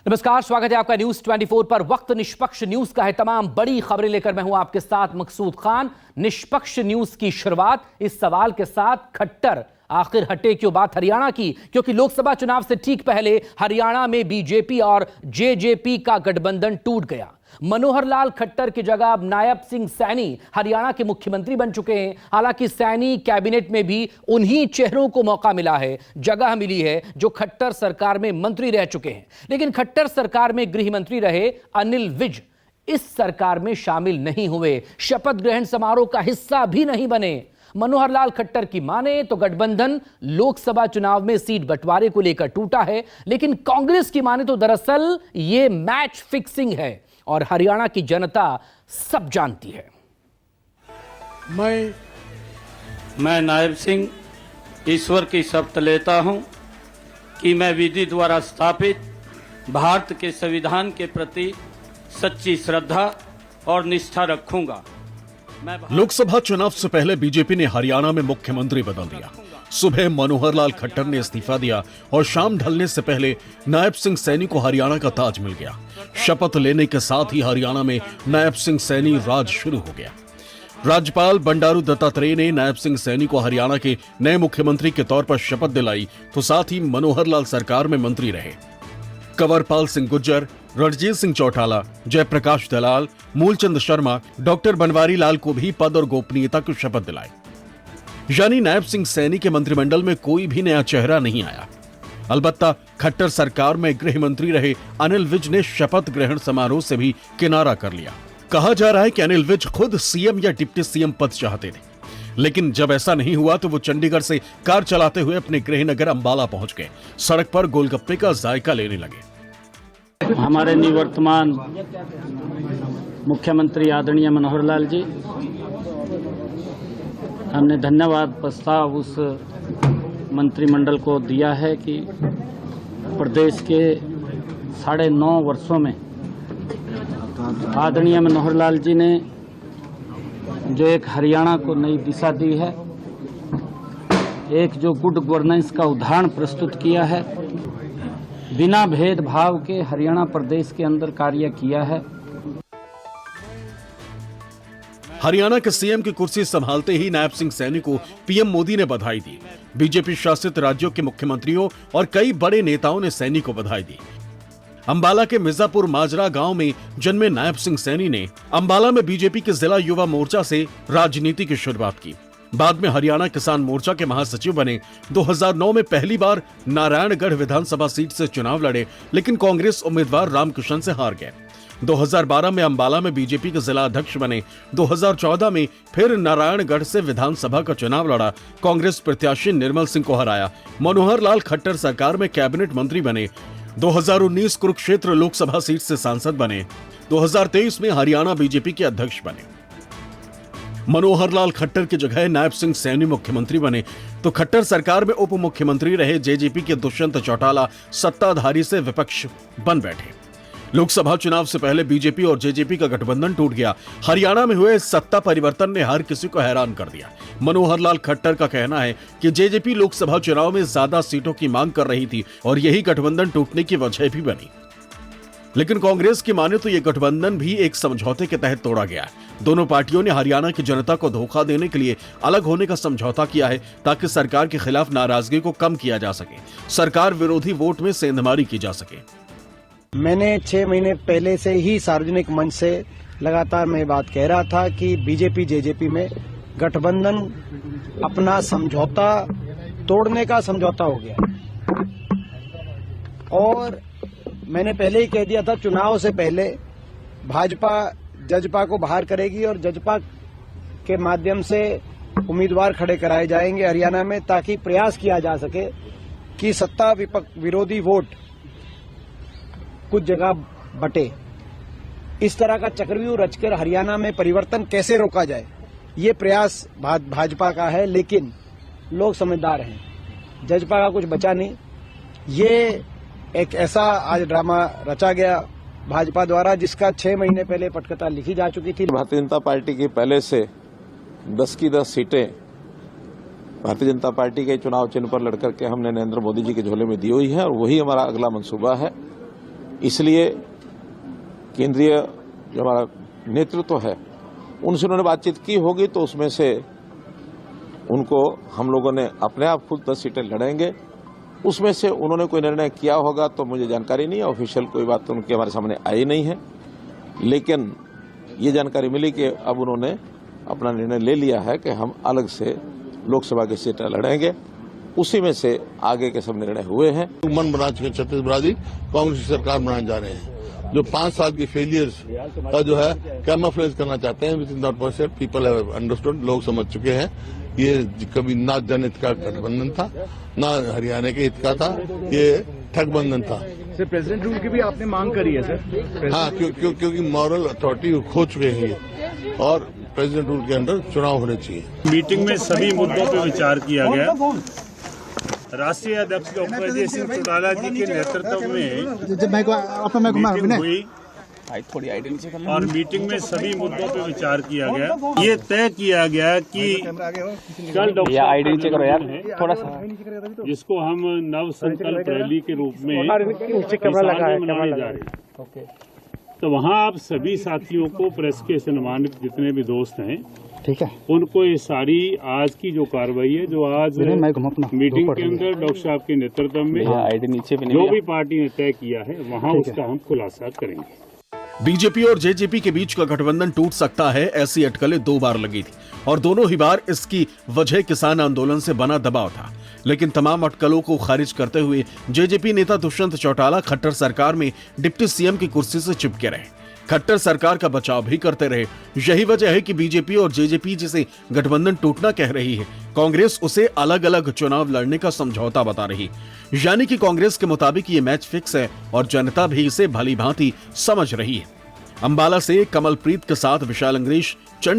नमस्कार, स्वागत है आपका न्यूज 24 पर। वक्त निष्पक्ष न्यूज का है। तमाम बड़ी खबरें लेकर मैं हूं आपके साथ मकसूद खान। निष्पक्ष न्यूज की शुरुआत इस सवाल के साथ, खट्टर आखिर हटे क्यों? बात हरियाणा की, क्योंकि लोकसभा चुनाव से ठीक पहले हरियाणा में बीजेपी और जेजेपी का गठबंधन टूट गया। मनोहर लाल खट्टर की जगह अब नायब सिंह सैनी हरियाणा के मुख्यमंत्री बन चुके हैं। हालांकि सैनी कैबिनेट में भी उन्हीं चेहरों को मौका मिला है, जगह मिली है जो खट्टर सरकार में मंत्री रह चुके हैं। लेकिन खट्टर सरकार में गृह मंत्री रहे अनिल विज इस सरकार में शामिल नहीं हुए, शपथ ग्रहण समारोह का हिस्सा भी नहीं बने। मनोहर लाल खट्टर की माने तो गठबंधन लोकसभा चुनाव में सीट बंटवारे को लेकर टूटा है, लेकिन कांग्रेस की माने तो दरअसल यह मैच फिक्सिंग है और हरियाणा की जनता सब जानती है। मैं नायब सिंह ईश्वर की शपथ लेता हूं कि मैं विधि द्वारा स्थापित भारत के संविधान के प्रति सच्ची श्रद्धा और निष्ठा रखूंगा। लोकसभा चुनाव से पहले बीजेपी ने हरियाणा में मुख्यमंत्री बदल दिया। सुबह मनोहर लाल खट्टर ने इस्तीफा दिया और शाम ढलने से पहले नायब सिंह सैनी को हरियाणा का ताज मिल गया। शपथ लेने के साथ ही हरियाणा में नायब सिंह सैनी राज शुरू हो गया। राज्यपाल बंडारू दत्तात्रेय ने नायब सिंह सैनी को हरियाणा के नए मुख्यमंत्री के तौर पर शपथ दिलाई, तो साथ ही मनोहर लाल सरकार में मंत्री रहे। कंवरपाल सिंह गुर्जर, रणजीत सिंह चौटाला, जयप्रकाश दलाल, मूलचंद शर्मा, डॉक्टर बनवारी लाल को भी पद और गोपनीयता की शपथ दिलाई। यानी नायब सिंह सैनी के मंत्रिमंडल में कोई भी नया चेहरा नहीं आया। अलबत्ता खट्टर सरकार में गृह मंत्री रहे अनिल विज ने शपथ ग्रहण समारोह से भी किनारा कर लिया। कहा जा रहा है कि अनिल विज खुद सीएम या डिप्टी सीएम पद चाहते थे, लेकिन जब ऐसा नहीं हुआ तो वो चंडीगढ़ से कार चलाते हुए अपने गृहनगर अंबाला पहुंच गए। सड़क पर गोलगप्पे का जायका लेने लगे। हमारे निवर्तमान मुख्यमंत्री आदरणीय मनोहर लाल जी, हमने धन्यवाद प्रस्ताव उस मंत्रिमंडल को दिया है कि प्रदेश के 9.5 वर्षों में आदरणीय मनोहर लाल जी ने जो एक हरियाणा को नई दिशा दी है, एक जो गुड गवर्नेंस का उदाहरण प्रस्तुत किया है, बिना भेदभाव के हरियाणा प्रदेश के अंदर कार्य किया है। हरियाणा के सीएम की कुर्सी संभालते ही नायब सिंह सैनी को पीएम मोदी ने बधाई दी। बीजेपी शासित राज्यों के मुख्यमंत्रियों और कई बड़े नेताओं ने सैनी को बधाई दी। अंबाला के मिर्जापुर माजरा गांव में जन्मे नायब सिंह सैनी ने अंबाला में बीजेपी के जिला युवा मोर्चा से राजनीति की शुरुआत की। बाद में हरियाणा किसान मोर्चा के महासचिव बने। 2009 में पहली बार नारायणगढ़ विधानसभा सीट से चुनाव लड़े, लेकिन कांग्रेस उम्मीदवार रामकिशन से हार गए। 2012 में अंबाला में बीजेपी के जिला अध्यक्ष बने। 2014 में फिर नारायणगढ़ से विधानसभा का चुनाव लड़ा, कांग्रेस प्रत्याशी निर्मल सिंह को हराया। मनोहर लाल खट्टर सरकार में कैबिनेट मंत्री बने। 2019 कुरुक्षेत्र लोकसभा सीट से सांसद बने। 2023 में हरियाणा बीजेपी के अध्यक्ष बने। मनोहर लाल खट्टर की जगह नायब सिंह सैनी मुख्यमंत्री बने, तो खट्टर सरकार में उप मुख्यमंत्री रहे जेजेपी के दुष्यंत चौटाला सत्ताधारी से विपक्ष बन बैठे। लोकसभा चुनाव से पहले बीजेपी और जेजेपी का गठबंधन टूट गया। हरियाणा में हुए सत्ता परिवर्तन ने हर किसी को हैरान कर दिया। मनोहर लाल खट्टर का कहना है कि जेजेपी लोकसभा चुनाव में ज्यादा सीटों की मांग कर रही थी और यही गठबंधन टूटने की वजह भी बनी। लेकिन कांग्रेस की माने तो यह गठबंधन भी एक समझौते के तहत तोड़ा गया। दोनों पार्टियों ने हरियाणा की जनता को धोखा देने के लिए अलग होने का समझौता किया है, ताकि सरकार के खिलाफ नाराजगी को कम किया जा सके, सरकार विरोधी वोट में सेंधमारी की जा सके। मैंने 6 महीने पहले से ही सार्वजनिक मंच से लगातार मैं बात कह रहा था कि बीजेपी जेजेपी में गठबंधन अपना समझौता तोड़ने का समझौता हो गया। और मैंने पहले ही कह दिया था, चुनाव से पहले भाजपा जजपा को बाहर करेगी और जजपा के माध्यम से उम्मीदवार खड़े कराए जाएंगे हरियाणा में, ताकि प्रयास किया जा सके कि सत्ता विरोधी वोट कुछ जगह बटे। इस तरह का चक्रव्यूह रचकर हरियाणा में परिवर्तन कैसे रोका जाए, ये प्रयास भाजपा का है। लेकिन लोग समझदार हैं, जजपा का कुछ बचा नहीं। ये एक ऐसा आज ड्रामा रचा गया भाजपा द्वारा, जिसका 6 महीने पहले पटकथा लिखी जा चुकी थी। भारतीय जनता पार्टी की पहले से 10 की 10 सीटें भारतीय जनता पार्टी के चुनाव चिन्ह पर लड़कर के हमने नरेंद्र मोदी जी के झोले में दी हुई है और वही हमारा अगला मंसूबा है। इसलिए केंद्रीय जो हमारा नेतृत्व है उनसे उन्होंने बातचीत की होगी, तो उसमें से उनको हम लोगों ने अपने आप खुद 10 सीटें लड़ेंगे। उसमें से उन्होंने कोई निर्णय किया होगा तो मुझे जानकारी नहीं है, ऑफिशियल कोई बात तो उनके हमारे सामने आई नहीं है, लेकिन ये जानकारी मिली कि अब उन्होंने अपना निर्णय ले लिया है कि हम अलग से लोकसभा की सीटें लड़ेंगे। उसी में से आगे के सब निर्णय हुए हैं। मन बना चुके छत्तीसगढ़ जी कांग्रेस की सरकार बनाने जा रहे हैं, जो 5 साल की फेलियर्स का जो है कैमोफ्लेज करना चाहते हैं, which is not possible. People have understood, लोग समझ चुके हैं ये कभी ना जनहित का गठबंधन था, ना हरियाणा के हित का था, ये ठगबंधन था। सर, प्रेसिडेंट रूल की भी आपने मांग करी है सर? हाँ, क्योंकि मॉरल अथॉरिटी खो चुके हैं ये, और प्रेसिडेंट रूल के अंदर चुनाव होने चाहिए। मीटिंग में सभी मुद्दों पर विचार किया गया। राष्ट्रीय अध्यक्ष डॉक्टर अजय सिंह चौटाला जी के नेतृत्व में मीटिंग हुई और मीटिंग में सभी मुद्दों पर विचार किया गया। ये तय किया गया कि कल जिसको हम नव संकल्प रैली के रूप में मनाने जा रहे हैं, तो वहाँ आप सभी साथियों को, प्रेस के सम्मानित जितने भी दोस्त हैं, ठीक है, उनको ये सारी आज की जो कार्रवाई है, जो आज मीटिंग के अंदर डॉक्टर साहब के नेतृत्व में जो भी पार्टी ने तय किया है, वहाँ उसका हम खुलासा करेंगे। बीजेपी और जेजेपी के बीच का गठबंधन टूट सकता है, ऐसी अटकलें 2 बार लगी थी और दोनों ही बार इसकी वजह किसान आंदोलन से बना दबाव था। लेकिन तमाम अटकलों को खारिज करते हुए जेजेपी नेता दुष्यंत चौटाला खट्टर सरकार में डिप्टी सीएम की कुर्सी से चिपके रहे, खट्टर सरकार का बचाव भी करते रहे। यही वजह है कि बीजेपी और जेजेपी जिसे गठबंधन टूटना कह रही है, कांग्रेस उसे अलग अलग चुनाव लड़ने का समझौता बता रही। यानी कि कांग्रेस के मुताबिक ये मैच फिक्स है और जनता भी इसे भली भांति समझ रही है। अंबाला से कमलप्रीत के साथ विशाल अंग्रेश।